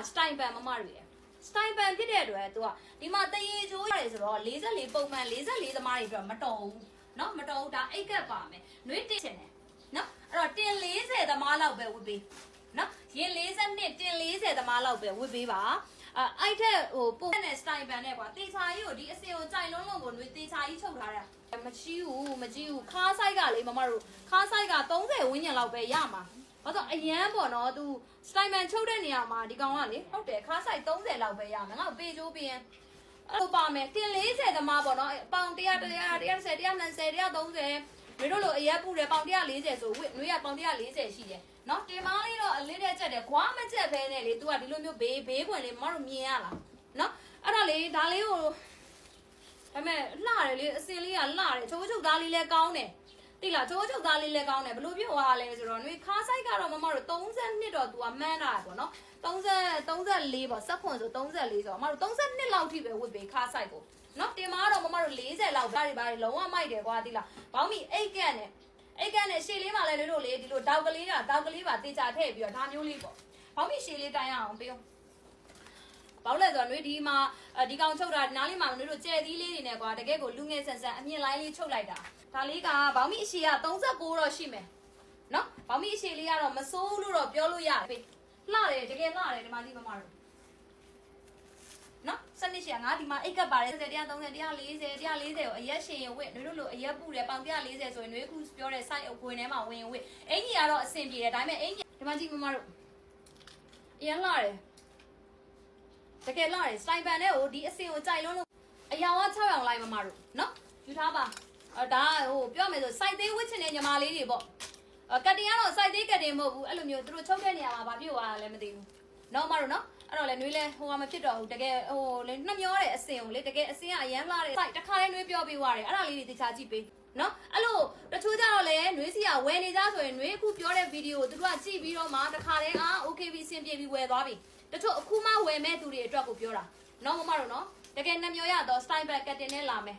စတိုင်ပန်မမတွေစတိုင်ပန်ဖြစ်တဲ့အတွက်သူကဒီမှာတရေချိုးရတယ်ဆိုတော့44ပုံမှန်44သမားတွေအတွက်မတော်ဘူးနော်မတော်ဘူးဒါအိတ်ကပ်ပါမယ်နွေးတင်ချင်တယ်နော်အဲ့တော့တင်40သမားလောက်ပဲဝတ်ပေးနော်ရင်42တင်40သမားလောက်ပဲဝတ်ပေးပါအဲ့ထက်ဟိုပုံနဲ့စတိုင်ပန်နဲ့ကွာတေချာကြီးကိုဒီအစင်ကိုကြိုင်လုံးလုံးကိုနွေတေချာကြီးချုပ်ထားတာမကြီးဘူးခါးဆိုင်ကလေမမတို့ခါးဆိုင်က30ဝန်းကျင်လောက်ပဲရမှာဘာလို့အရန်ပေါ့နော်သူစတိုင်ပန်ချုပ်တဲ့နေရာမှာဒီကောင်ကလေဟုတ်တယ်ခါးဆိုင်30လောက်ပဲရမှာငါ့ပေးချိုးပေးရင်အဲ့လိုပါမယ်တင်40သမားပေါ့နော်အပေါင်100 130 120 130တွေတို့လိုအရက်ပူတယ်ပေါင်140ဆိုနွေးကပေါင်140ရှိတယ်နော်တင်မားလေးတော့အလေးတဲ့ချက်တယ်ခွာမချက်ဖဲနဲ့လေ तू ကဒီလိုမျိုးဘေးခွင်လေးမတို့မြင်ရလားနော်အဲ့ဒါလေဒါလေးကိုဒါပေမဲ့လှတယ်လေအစင်လေးကလှတယ်ချိုးချုပ်သားလေးလည်းကောင်းတယ်တိလားချိုးချုပ်သားလေးလည်းကောင်းတယ်ဘလို့ပြောရလဲဆိုတော့နွေခါးဆိုင်ကတော့မမတို့32တော့ तू ကမှန်းတာပေါ့နော်34ပေါ့စက်ခွန်ဆို34ဆိုမမတို့32လောက်ထိပဲဝတ်ပေးခါးဆိုင်ကိုနော်တင်မားတော့မမတို့40လောက်ဒါတွေဘာတွေလုံးဝမိုက်တယ်ကွာတိလားဘောင်းမီအိတ်ကက်နဲ့ရှေ့လေးမှာလည်းတို့လေဒီလိုတောက်ကလေးပါတေချာထည့်ပြီးတော့ဒါမျိုးလေးပေါ့ဘောင်းမီရှေ့လေးတိုင်းအောင်ပေးဘောက်လဲဆိုတော့နွေဒီမှာဒီကောင်ချုပ်တာနားလေးမှာနွေတို့ကြဲသီးလေးတွေနဲ့ကွာတကယ်ကိုလူငယ်ဆန်ဆန်အမြင့်လိုင်းလေးချုပ်လိုက်တာဒါလေးကဘောင်းမီအရှည်က39တော့ရှိမယ်နော်ဘောင်းမီအရှည်လေးကတော့မစိုးလို့တော့ပြောလို့ရတယ်လှတယ်တကယ်လှတယ်ဒီမှာဒီမမတို့နော်စနစ်ရှည်ငါဒီမှာအိတ်ကပ်ပါတယ်130 140 140ကိုအရက်ရှင်ရင်ဝစ်နွေတို့လိုအရက်ပူတယ်ပေါင်140ဆိုရင်နွေခုပြောတဲ့ site အကွင်းထဲမှာဝင်ဝစ်အင်ကြီးကတော့အဆင်ပြေတယ်ဒါပေမဲ့အင်ကြီးဒီမှာကြည့်မမတို့အရင်လှတယ်တကယ်လှတယ်စတိုင်ပန်နဲ့ဟိုဒီအစင်ကိုကြိုက်လုံးလို့အယောင်က6ရောင်လိုက်မမတို့နော်ယူထားပါဒါဟိုပြောမယ်ဆို site သေးဝစ်ချင်တဲ့ညီမလေးတွေပေါ့ကတ်တင်ကတော့ site သေးကတ်တင်မဟုတ်ဘူးအဲ့လိုမျိုးသူတို့ချုပ်တဲ့နေရာမှာဘာဖြစ်သွားတာလဲမသိဘူးနော်မတို့နော်အဲ့တော့လေနွေးလဲဟိုကမဖြစ်တော့ဘူးတကယ်ဟိုလေနှမျောတဲ့အစင်ကိုလေတကယ်အစင်ကအရန်လှတဲ့ site တစ်ခါလေးနွေးပြောပေးသွားတယ်အဲ့ဒါလေးတွေတခြားကြည့်ပေးနော်အဲ့လိုတချို့ကြတော့လေနွေးစီကဝယ်နေကြဆိုရင်နွေးအခုပြောတဲ့ဗီဒီယိုသူတို့ကကြည့်ပြီးတော့မှတစ်ခါလေးokay ပြီအဆင်ပြေပြီဝယ်သွားပြီတချို့အခုမှဝယ်မဲ့သူတွေအတွက်ကိုပြောတာနော်မမတို့နော်တကယ်နှမျောရတော့ style back ကတင်နဲ့လာမယ်